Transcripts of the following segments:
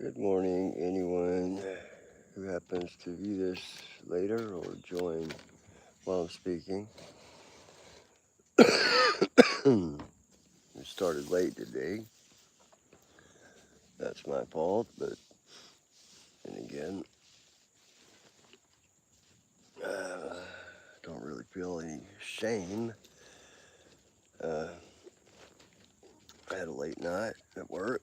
Good morning, anyone who happens to view this later or join while I'm speaking. We started late today. That's my fault, but then again, don't really feel any shame. Uh, I had a late night at work.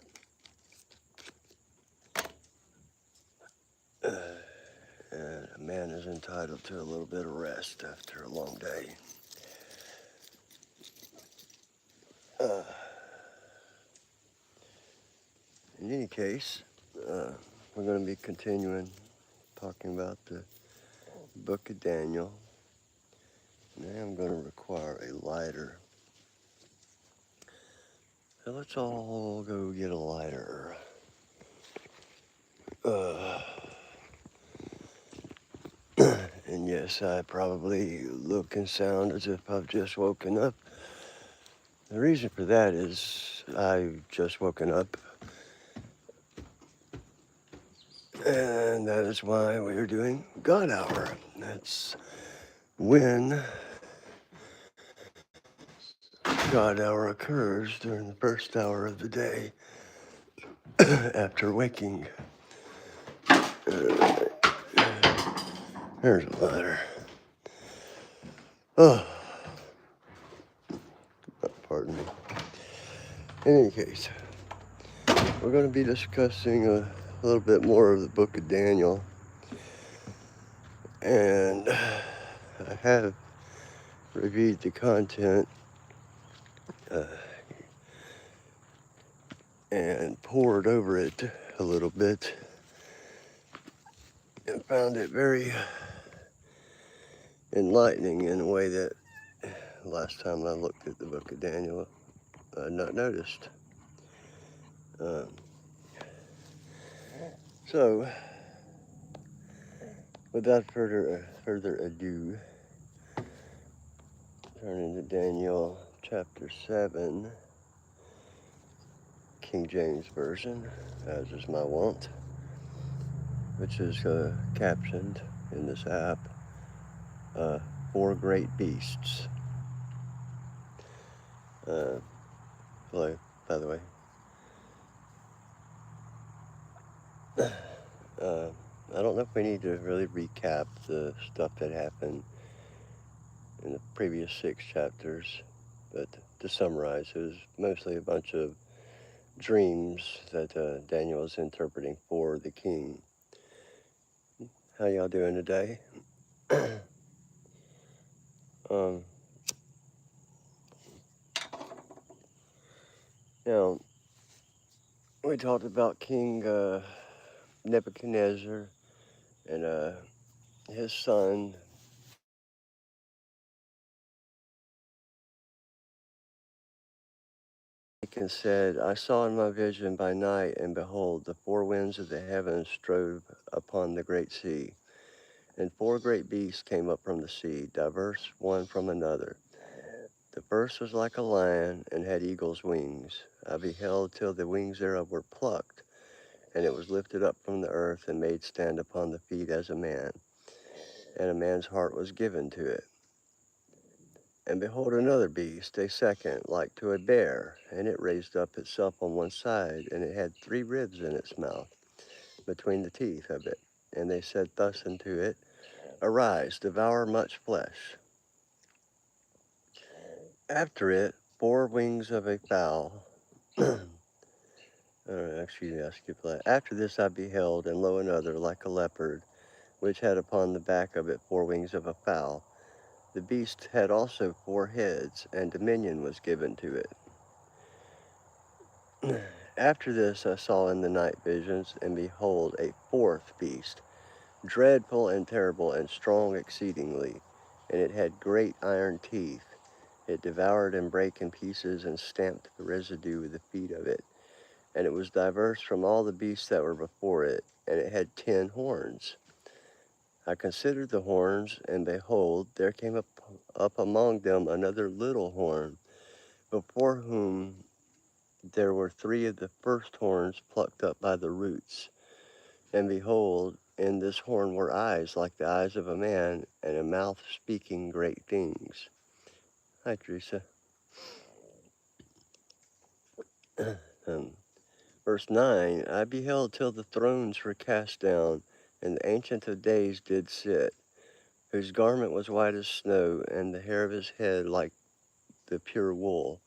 And a man is entitled to a little bit of rest after a long day. In any case, we're going to be continuing talking about the book of Daniel. Now I'm going to require a lighter. So let's all go get a lighter. And yes, I probably look and sound as if I've just woken up. The reason for that is I've just woken up. And that is why we are doing God Hour. That's when God Hour occurs during the first hour of the day after waking. There's a lighter. Oh, pardon me. In any case, we're going to be discussing a little bit more of the book of Daniel. And I have reviewed the content and pored over it a little bit and found it very enlightening in a way that last time I looked at the book of Daniel I had not noticed. So, without further ado, turning to Daniel chapter 7, King James Version, as is my wont, which is captioned in this app, Four Great Beasts. By the way, I don't know if we need to really recap the stuff that happened in the previous 6 chapters, but to summarize, it was mostly a bunch of dreams that Daniel was interpreting for the king. How y'all doing today? Now, we talked about King Nebuchadnezzar and his son. Achan said, I saw in my vision by night, and behold, the four winds of the heavens strode upon the great sea. And four great beasts came up from the sea, diverse one from another. The first was like a lion, and had eagle's wings. I beheld till the wings thereof were plucked, and it was lifted up from the earth, and made stand upon the feet as a man. And a man's heart was given to it. And behold, another beast, a second, like to a bear, and it raised up itself on one side, and it had 3 ribs in its mouth, between the teeth of it. And they said thus unto it, Arise, devour much flesh. After it, 4 wings of a fowl. Excuse me, I skipped that. After this I beheld, and lo, another, like a leopard, which had upon the back of it 4 wings of a fowl. The beast had also 4 heads, and dominion was given to it. After this I saw in the night visions, and behold, a 4th beast, dreadful and terrible and strong exceedingly, and it had great iron teeth. It devoured and brake in pieces, and stamped the residue with the feet of it. And it was diverse from all the beasts that were before it, and it had 10 horns. I considered the horns, and behold, there came up among them another little horn, before whom there were 3 of the first horns plucked up by the roots. And behold, in this horn were eyes like the eyes of a man, and a mouth speaking great things. Hi, Teresa. Verse 9, I beheld till the thrones were cast down, and the Ancient of Days did sit, whose garment was white as snow, and the hair of his head like the pure wool.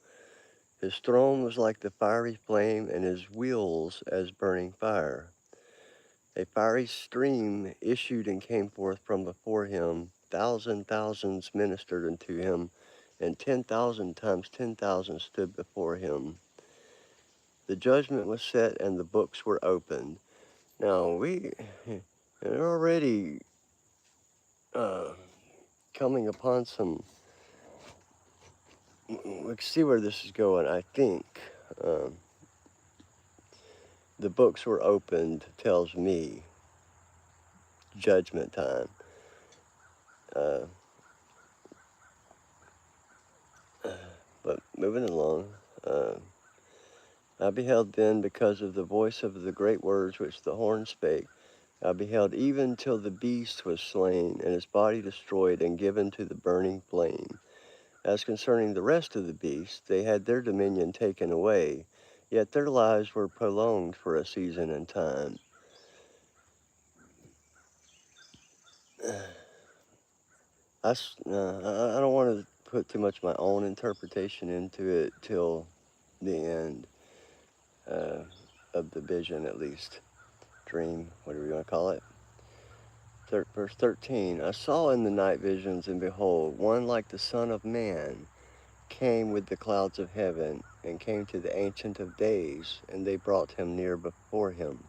His throne was like the fiery flame, and his wheels as burning fire. A fiery stream issued and came forth from before him. Thousands ministered unto him, and 10,000 times 10,000 stood before him. The judgment was set, and the books were opened. Now, are already coming upon some, we can see where this is going, I think. The books were opened tells me judgment time. But moving along, I beheld then, because of the voice of the great words which the horn spake, I beheld even till the beast was slain, and his body destroyed and given to the burning flame. As concerning the rest of the beasts, they had their dominion taken away, yet their lives were prolonged for a season and time. I don't want to put too much of my own interpretation into it till the end of the vision, at least. Dream, whatever you want to call it. Verse 13, I saw in the night visions, and behold, one like the Son of Man came with the clouds of heaven, and came to the Ancient of Days, and they brought him near before him.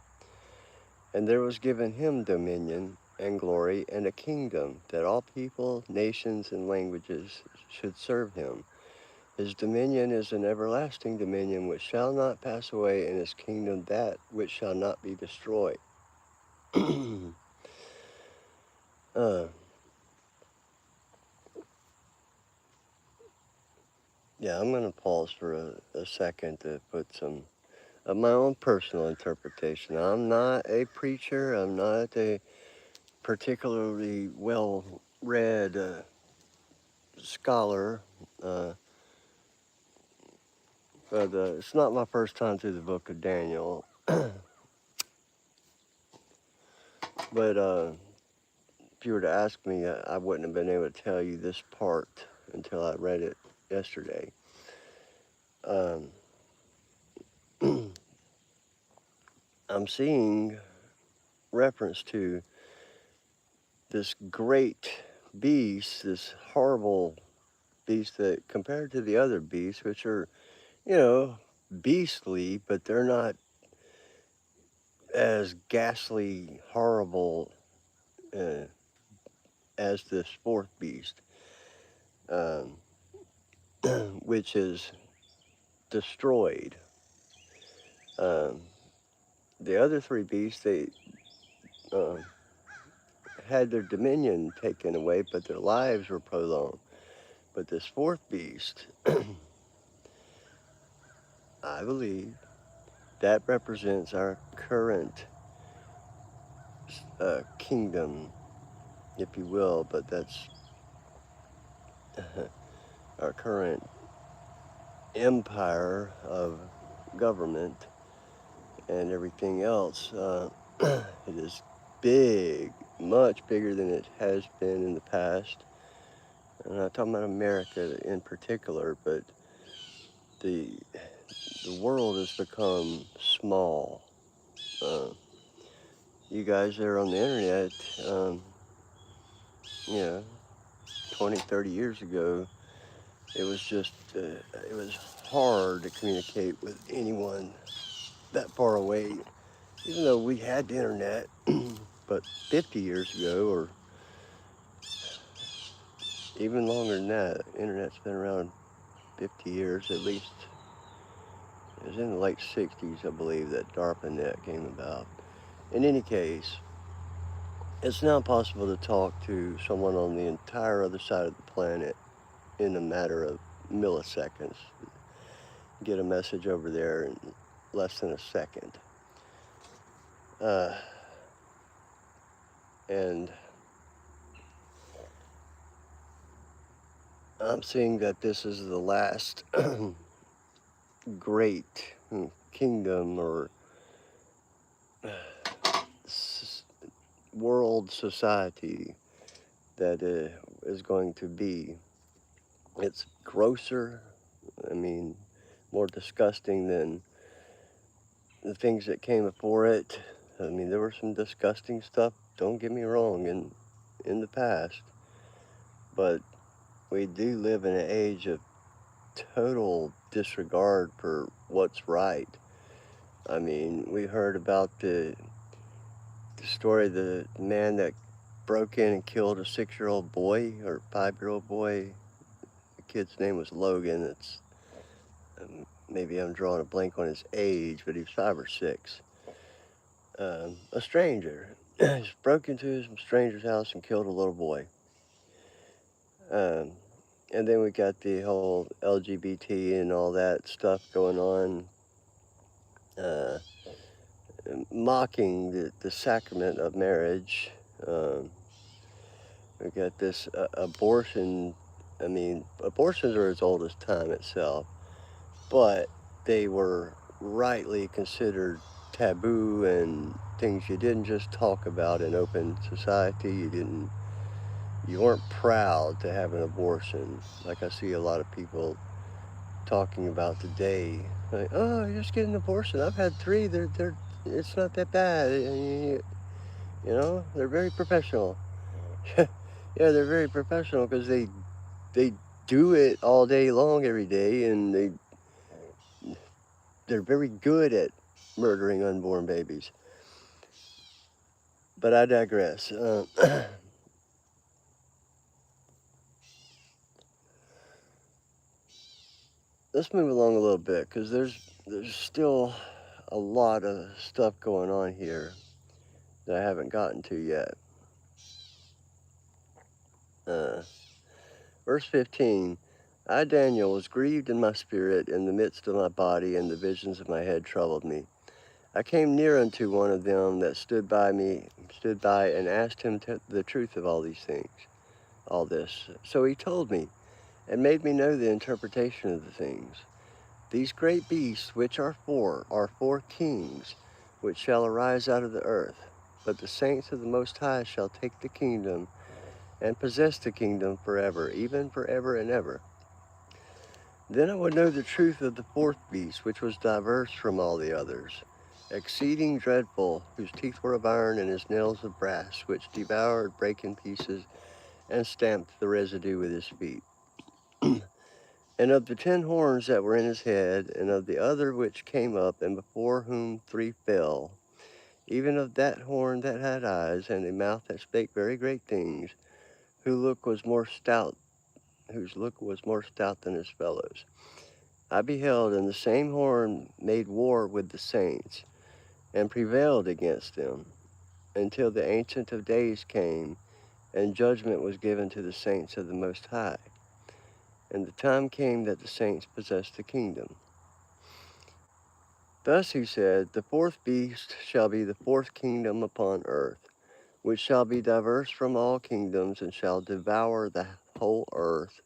And there was given him dominion and glory and a kingdom, that all people, nations, and languages should serve him. His dominion is an everlasting dominion which shall not pass away, and his kingdom that which shall not be destroyed. Yeah, I'm going to pause for a second to put some of my own personal interpretation. I'm not a preacher. I'm not a particularly well-read scholar, but it's not my first time through the book of Daniel. But if you were to ask me, I wouldn't have been able to tell you this part until I read it yesterday. I'm seeing reference to this great beast, this horrible beast that compared to the other beasts, which are, beastly, but they're not as ghastly, horrible as this fourth beast, um, which is destroyed. The other 3 beasts, they had their dominion taken away, but their lives were prolonged. But this fourth beast, I believe, that represents our current kingdom, if you will, but that's our current empire of government and everything else. It is big, much bigger than it has been in the past. I'm not talking about America in particular, but the world has become small. You guys that are on the internet, 20, 30 years ago, it was just, it was hard to communicate with anyone that far away, even though we had the internet. But 50 years ago, or even longer than that, internet's been around 50 years at least. It was in the late 60s, I believe, that DARPANET came about. In any case, it's now possible to talk to someone on the entire other side of the planet in a matter of milliseconds. get a message over there in less than a second. Uh, and I'm seeing that this is the last great kingdom or world society that is going to be. It's grosser, I mean, more disgusting than the things that came before it. I mean, there was some disgusting stuff, don't get me wrong, in the past, but we do live in an age of total disregard for what's right. I mean, we heard about the story of the man that broke in and killed a 6-year-old boy or 5-year-old boy. The kid's name was Logan. It's maybe I'm drawing a blank on his age, but he was 5 or 6. A stranger just broke into some stranger's house and killed a little boy. Um, and then we got the whole LGBT and all that stuff going on, uh, mocking the sacrament of marriage. Um, we got this abortion. I mean, abortions are as old as time itself, but they were rightly considered taboo and things you didn't just talk about in open society. You weren't proud to have an abortion, like I see a lot of people talking about today. Like, oh, just get an abortion. I've had 3. It's not that bad. You know, they're very professional. Yeah, they're very professional because they do it all day long, every day, and they're very good at murdering unborn babies. But I digress. Let's move along a little bit because there's still a lot of stuff going on here that I haven't gotten to yet. Uh, Verse 15, I, Daniel, was grieved in my spirit in the midst of my body, and the visions of my head troubled me. I came near unto one of them that stood by, and asked him the truth of all these things, all this. So he told me, and made me know the interpretation of the things. These great beasts, which are 4 kings, which shall arise out of the earth. But the saints of the Most High shall take the kingdom, and possess the kingdom forever, even forever and ever. Then I would know the truth of the 4th beast, which was diverse from all the others, exceeding dreadful, whose teeth were of iron, and his nails of brass, which devoured, brake in pieces, and stamped the residue with his feet. And of the 10 horns that were in his head, and of the other which came up, and before whom 3 fell, even of that horn that had eyes, and a mouth that spake very great things, whose look was more stout than his fellows. I beheld, and the same horn made war with the saints, and prevailed against them, until the Ancient of Days came, and judgment was given to the saints of the Most High. And the time came that the saints possessed the kingdom. Thus he said, the 4th beast shall be the 4th kingdom upon earth, which shall be diverse from all kingdoms, and shall devour the whole earth,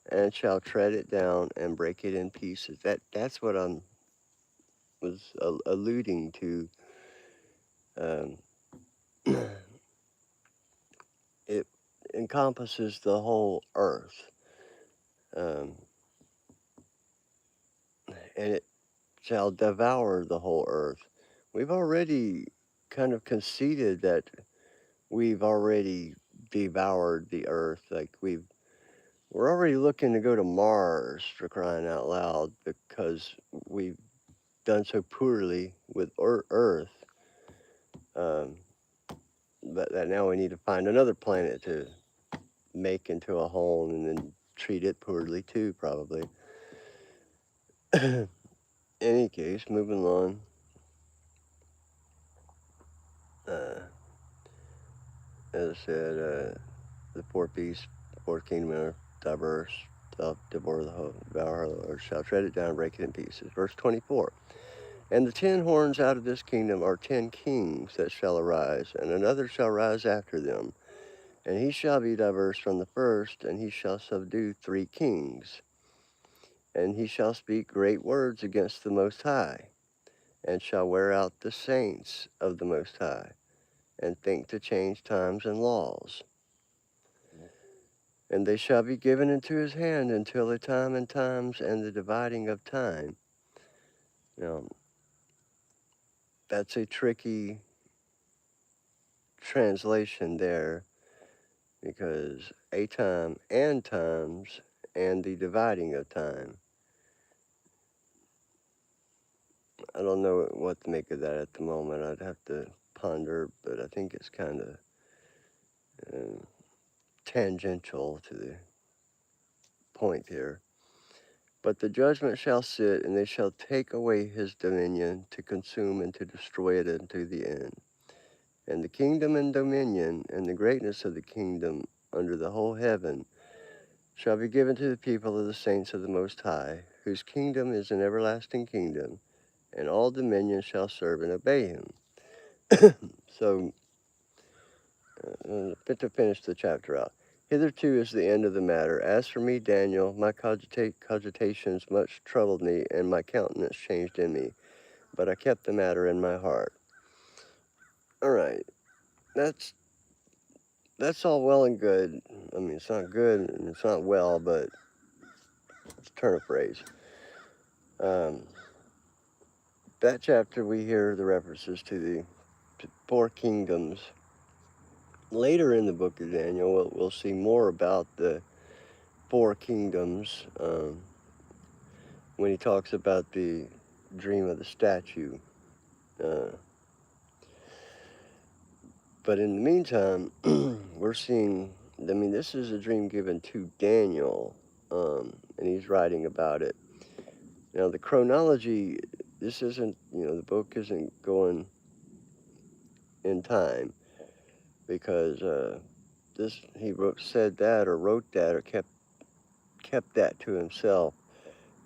and shall tread it down and break it in pieces. That's what I was alluding to. Um, it encompasses the whole earth, um, and it shall devour the whole earth. We've already kind of conceded that we've already devoured the earth. Like we're already looking to go to Mars, for crying out loud, because we've done so poorly with Earth. But that now we need to find another planet to make into a home and then treat it poorly too, probably. Any case, moving on. Uh, as I said, the 4th beast, 4th kingdom are diverse. thou devour the whole, or shall tread it down, break it in pieces. Verse 24. And the 10 horns out of this kingdom are 10 kings that shall arise, and another shall rise after them. And he shall be diverse from the first, and he shall subdue 3 kings. And he shall speak great words against the Most High, and shall wear out the saints of the Most High, and think to change times and laws. And they shall be given into his hand until the time and times and the dividing of time. Now, that's a tricky translation there, because a time and times and the dividing of time. I don't know what to make of that at the moment. I'd have to ponder, but I think it's kind of tangential to the point here. But the judgment shall sit, and they shall take away his dominion to consume and to destroy it unto the end. And the kingdom and dominion and the greatness of the kingdom under the whole heaven shall be given to the people of the saints of the Most High, whose kingdom is an everlasting kingdom, and all dominions shall serve and obey him. So, to finish the chapter out. Hitherto is the end of the matter. As for me, Daniel, my cogitations much troubled me, and my countenance changed in me. But I kept the matter in my heart. All right, that's all well and good. I mean, it's not good and it's not well, but it's a turn of phrase. That chapter, we hear the references to the 4 kingdoms. Later in the book of Daniel, we'll see more about the 4 kingdoms when he talks about the dream of the statue. But in the meantime, we're seeing, I mean, this is a dream given to Daniel, and he's writing about it. Now, the chronology, this isn't, the book isn't going in time, because he said that or wrote that or kept that to himself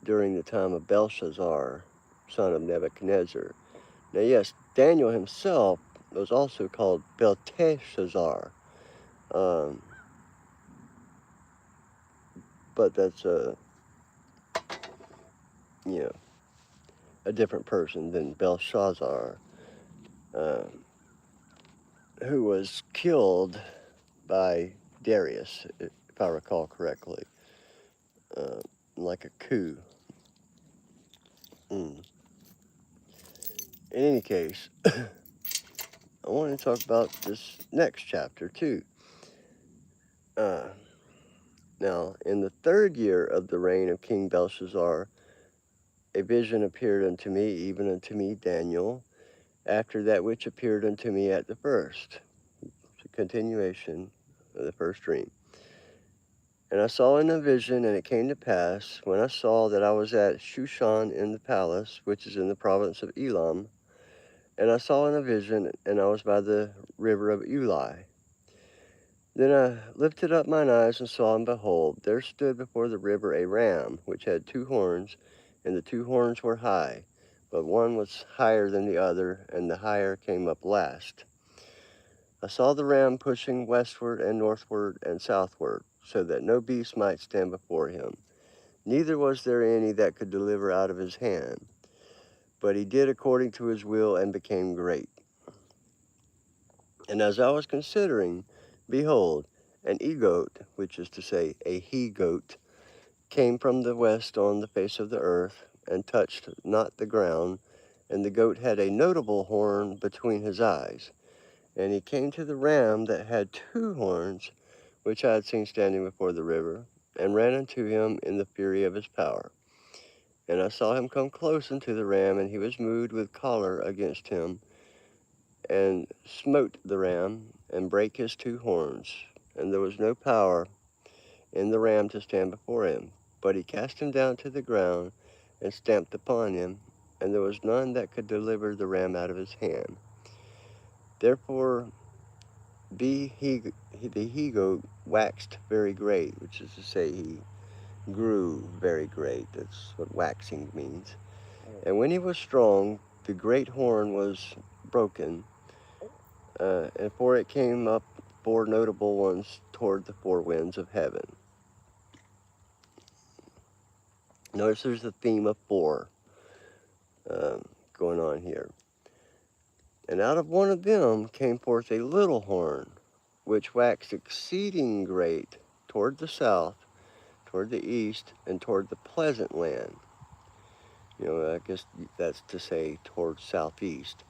during the time of Belshazzar, son of Nebuchadnezzar. Now, yes, Daniel himself was also called Belteshazzar, but that's a different person than Belshazzar, who was killed by Darius, if I recall correctly, like a coup. In any case, I want to talk about this next chapter too. Now, in the 3rd year of the reign of King Belshazzar, a vision appeared unto me, even unto me, Daniel, after that which appeared unto me at the first. It's a continuation of the first dream. And I saw in a vision, and it came to pass, when I saw that I was at Shushan in the palace, which is in the province of Elam, and I saw in a vision, and I was by the river of Ulai. Then I lifted up mine eyes and saw, and behold, there stood before the river a ram, which had 2 horns, and the 2 horns were high, but one was higher than the other, and the higher came up last. I saw the ram pushing westward and northward and southward, so that no beast might stand before him. Neither was there any that could deliver out of his hand. But he did according to his will and became great. And as I was considering, behold, an e-goat, which is to say a he-goat, came from the west on the face of the earth, and touched not the ground, and the goat had a notable horn between his eyes. And he came to the ram that had 2 horns, which I had seen standing before the river, and ran unto him in the fury of his power. And I saw him come close unto the ram, and he was moved with choler against him, and smote the ram, and brake his 2 horns. And there was no power in the ram to stand before him. But he cast him down to the ground, and stamped upon him, and there was none that could deliver the ram out of his hand. Therefore the he-goat waxed very great, which is to say, he grew very great. That's what waxing means. And when he was strong, the great horn was broken, and for it came up four notable ones toward the four winds of heaven. Notice there's a theme of four going on here. And out of one of them came forth a little horn, which waxed exceeding great toward the south, toward the east, and toward the pleasant land. I guess that's to say toward southeast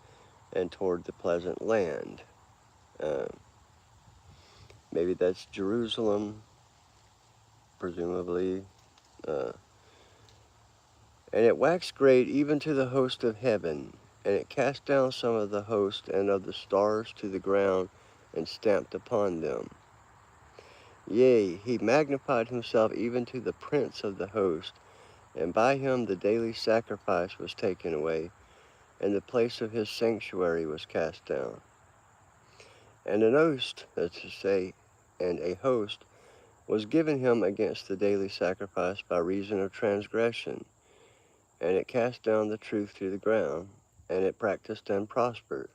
and toward the pleasant land. Uh, Maybe that's Jerusalem, presumably. Uh, and it waxed great even to the host of heaven, and it cast down some of the host and of the stars to the ground, and stamped upon them. Yea, he magnified himself even to the prince of the host, and by him the daily sacrifice was taken away, and the place of his sanctuary was cast down. And an host, that's to say, and a host, was given him against the daily sacrifice by reason of transgression, and it cast down the truth to the ground, and it practiced and prospered.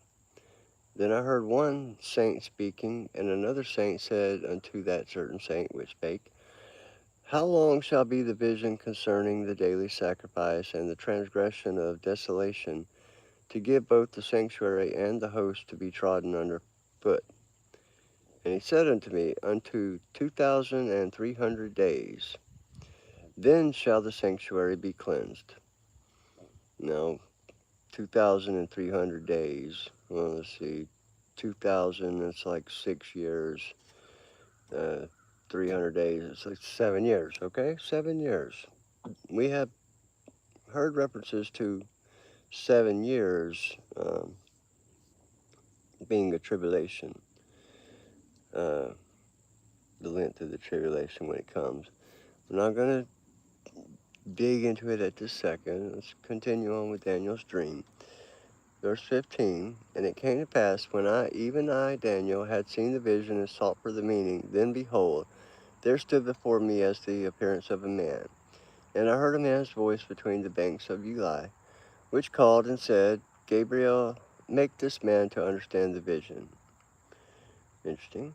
Then I heard one saint speaking, and another saint said unto that certain saint which spake, How long shall be the vision concerning the daily sacrifice and the transgression of desolation, to give both the sanctuary and the host to be trodden under foot? And he said unto me, Unto 2,300 days. Then shall the sanctuary be cleansed. Now, 2,300 days. Well, let's see. 2,000, it's like 6 years. 300 days, it's like 7 years, okay? 7 years. We have heard references to 7 years being a tribulation. The length of the tribulation when it comes. We're not going to dig into it at this second. Let's continue on with Daniel's dream. Verse 15, And it came to pass, when even I, Daniel, had seen the vision and sought for the meaning, then behold, there stood before me as the appearance of a man. And I heard a man's voice between the banks of Ulai, which called and said, Gabriel, make this man to understand the vision. Interesting.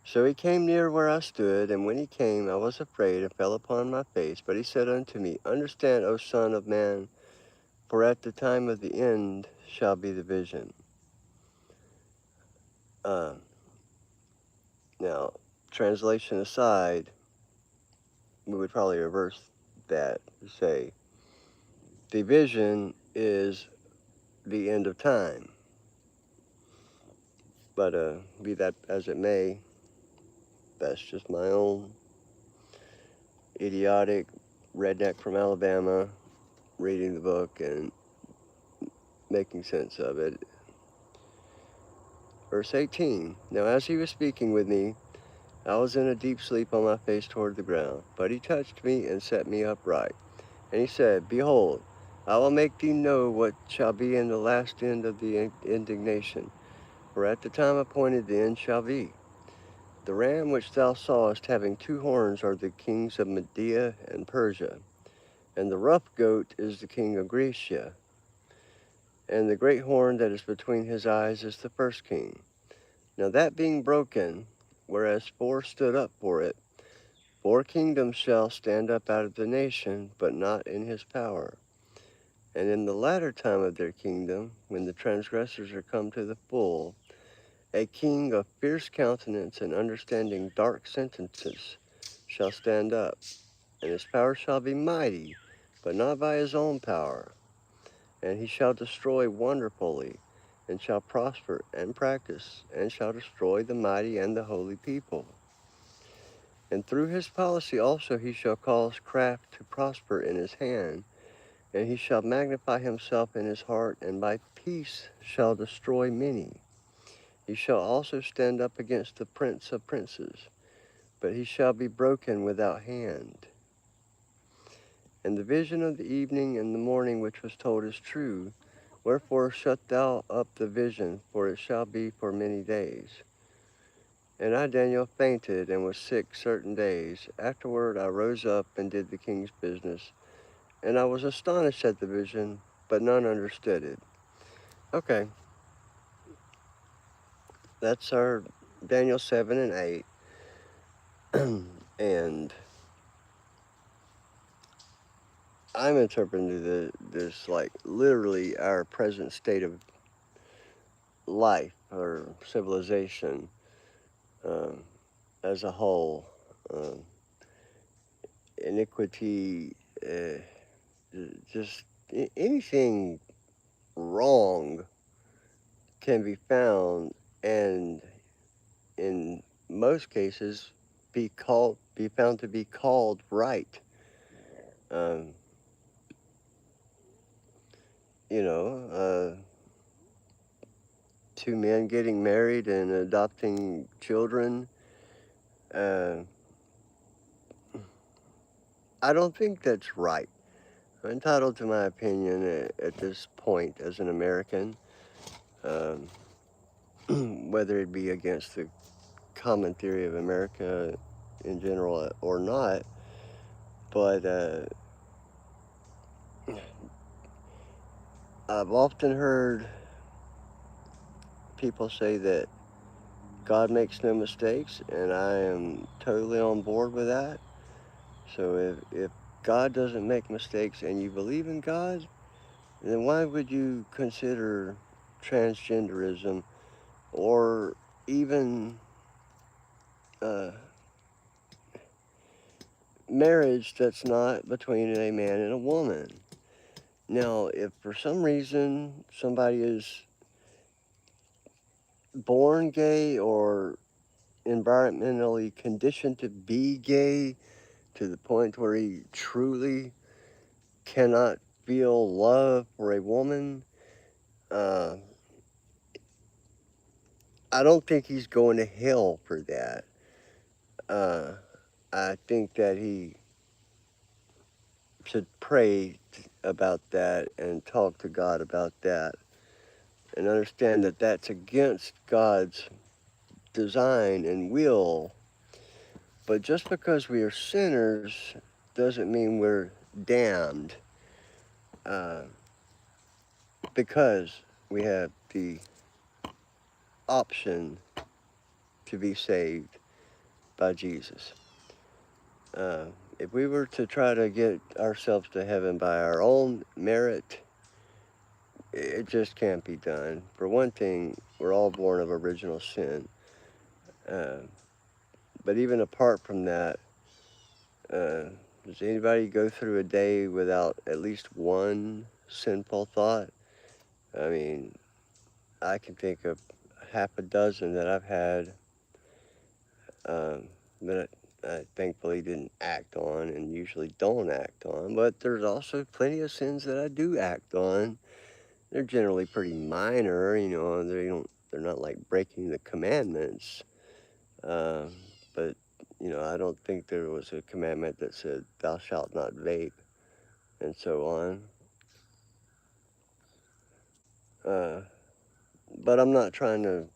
So he came near where I stood, and when he came, I was afraid and fell upon my face. But he said unto me, Understand, O son of man, for at the time of the end shall be the vision. Now, translation aside, we would probably reverse that to say, the vision is the end of time. But be that as it may, that's just my own idiotic redneck from Alabama reading the book and making sense of it. Verse 18, Now as he was speaking with me, I was in a deep sleep on my face toward the ground. But he touched me and set me upright. And he said, Behold, I will make thee know what shall be in the last end of the indignation. For at the time appointed the end shall be. The ram which thou sawest having two horns are the kings of Media and Persia. And the rough goat is the king of Grecia. And the great horn that is between his eyes is the first king. Now that being broken, whereas four stood up for it, 4 kingdoms shall stand up out of the nation, but not in his power. And in the latter time of their kingdom, when the transgressors are come to the full, a king of fierce countenance and understanding dark sentences shall stand up, and his power shall be mighty, but not by his own power. And he shall destroy wonderfully, and shall prosper and practice, and shall destroy the mighty and the holy people. And through his policy also he shall cause craft to prosper in his hand, and he shall magnify himself in his heart, and by peace shall destroy many. He shall also stand up against the prince of princes, but he shall be broken without hand. And the vision of the evening and the morning which was told is true. Wherefore shut thou up the vision, for it shall be for many days. And I, Daniel, fainted and was sick certain days. Afterward I rose up and did the king's business. And I was astonished at the vision, but none understood it. Okay, that's our Daniel 7 and 8. And I'm interpreting this like literally our present state of life or civilization um, as a whole. Um, iniquity, just anything wrong can be found, and in most cases be found to be called right. Um, you know, two men getting married and adopting children. Uh, I don't think that's right. I'm entitled to my opinion at this point as an American, um, whether it be against the common theory of America in general or not. But I've often heard people say that God makes no mistakes, and I am totally on board with that. So if God doesn't make mistakes and you believe in God, then why would you consider transgenderism or even uh, marriage that's not between a man and a woman? Now, if for some reason somebody is born gay or environmentally conditioned to be gay to the point where he truly cannot feel love for a woman, uh, I don't think he's going to hell for that. Uh, I think that he should pray about that and talk to God about that and understand that that's against God's design and will. But just because we are sinners doesn't mean we're damned, uh, because we have the option to be saved by Jesus. Uh, if we were to try to get ourselves to heaven by our own merit, it just can't be done. For one thing, we're all born of original sin. Uh, but even apart from that, does anybody go through a day without at least one sinful thought? I mean, I can think of half a dozen that I've had, um, that I thankfully didn't act on and usually don't act on. But there's also plenty of sins that I do act on. They're generally pretty minor, they're not like breaking the commandments. Um, but, I don't think there was a commandment that said, thou shalt not vape, and so on. Uh, but I'm not trying to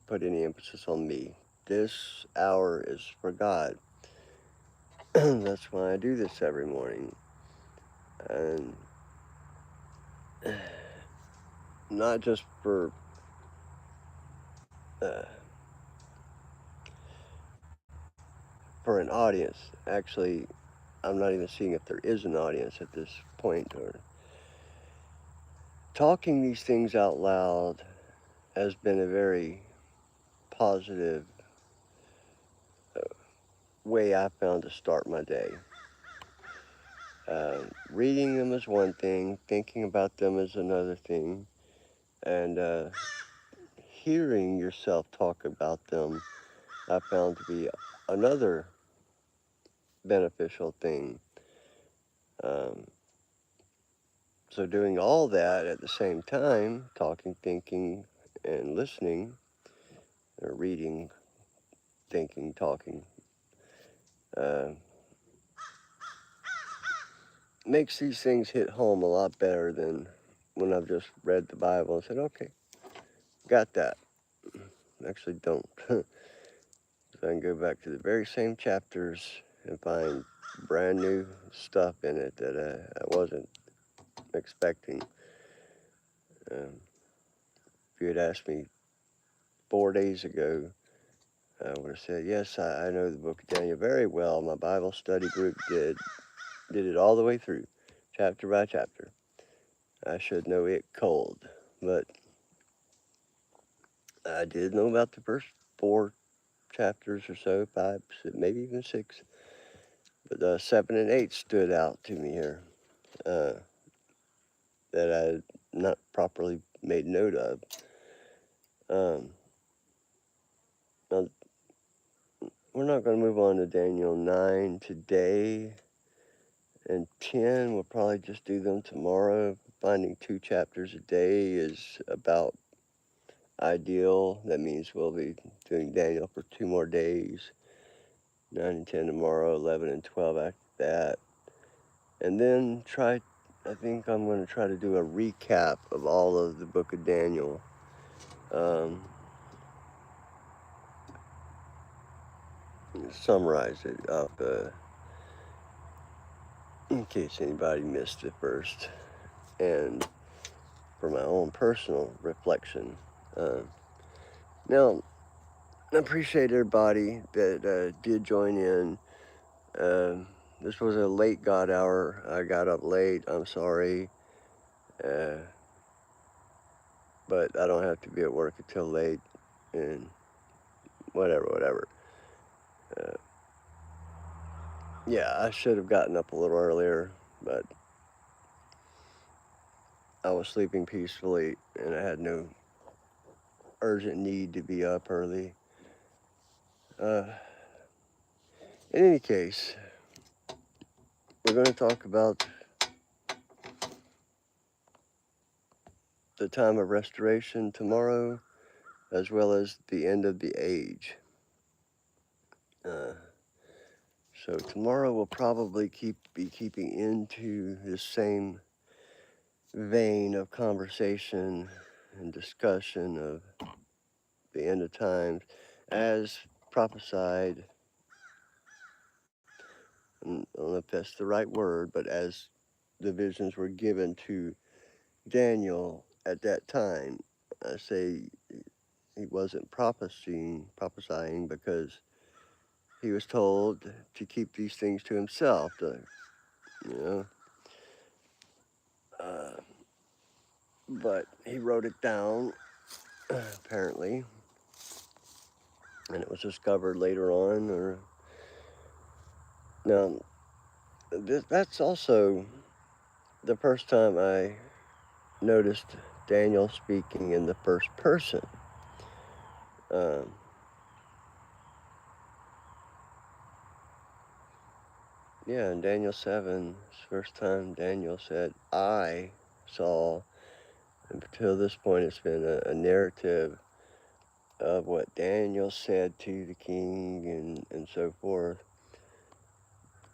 put any emphasis on me. This hour is for God. That's why I do this every morning. And not just uh, for an audience. Actually, I'm not even seeing if there is an audience at this point. Or talking these things out loud has been a very positive way I found to start my day. Reading them is one thing, thinking about them is another thing, and hearing yourself talk about them I found to be another beneficial thing. Um, so doing all that at the same time, talking, thinking, and listening, or reading, thinking, talking, uh, makes these things hit home a lot better than when I've just read the Bible and said, okay, got that. Actually don't. So I can go back to the very same chapters and find brand new stuff in it that I wasn't expecting. If you had asked me 4 days ago, I would have said, yes, I know the book of Daniel very well. My Bible study group did it all the way through, chapter by chapter. I should know it cold, but I did know about the first 4 chapters or so, 5, maybe even 6. But 7 and 8 stood out to me here that I had not properly made note of. Now, we're not going to move on to Daniel 9 today, and 10, we'll probably just do them tomorrow. Finding 2 chapters a day is about ideal. That means we'll be doing Daniel for 2 more days. 9 and 10 tomorrow, 11 and 12 after that. And then I think I'm going to try to do a recap of all of the book of Daniel. Summarize it up in case anybody missed it first. And for my own personal reflection. Now, I appreciate everybody that did join in. This was a late God hour. I got up late. I'm sorry. But I don't have to be at work until late. And whatever. Yeah, I should have gotten up a little earlier, but I was sleeping peacefully and I had no urgent need to be up early. In any case, we're going to talk about the time of restoration tomorrow, as well as the end of the age. So tomorrow we'll probably be keeping into the same vein of conversation and discussion of the end of times as prophesied. I don't know if that's the right word, but as the visions were given to Daniel at that time. I say he wasn't prophesying because he was told to keep these things to himself, you know. But he wrote it down, apparently, and it was discovered later on. Now, that's also the first time I noticed Daniel speaking in the first person. Yeah, in Daniel 7, it's the first time Daniel said, I saw. And until this point, it's been a narrative of what Daniel said to the king and so forth.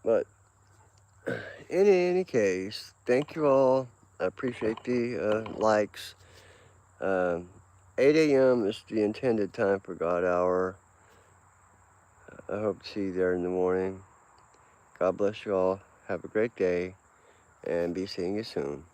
But in any case, thank you all. I appreciate the likes. 8 a.m. is the intended time for God Hour. I hope to see you there in the morning. God bless you all. Have a great day and be seeing you soon.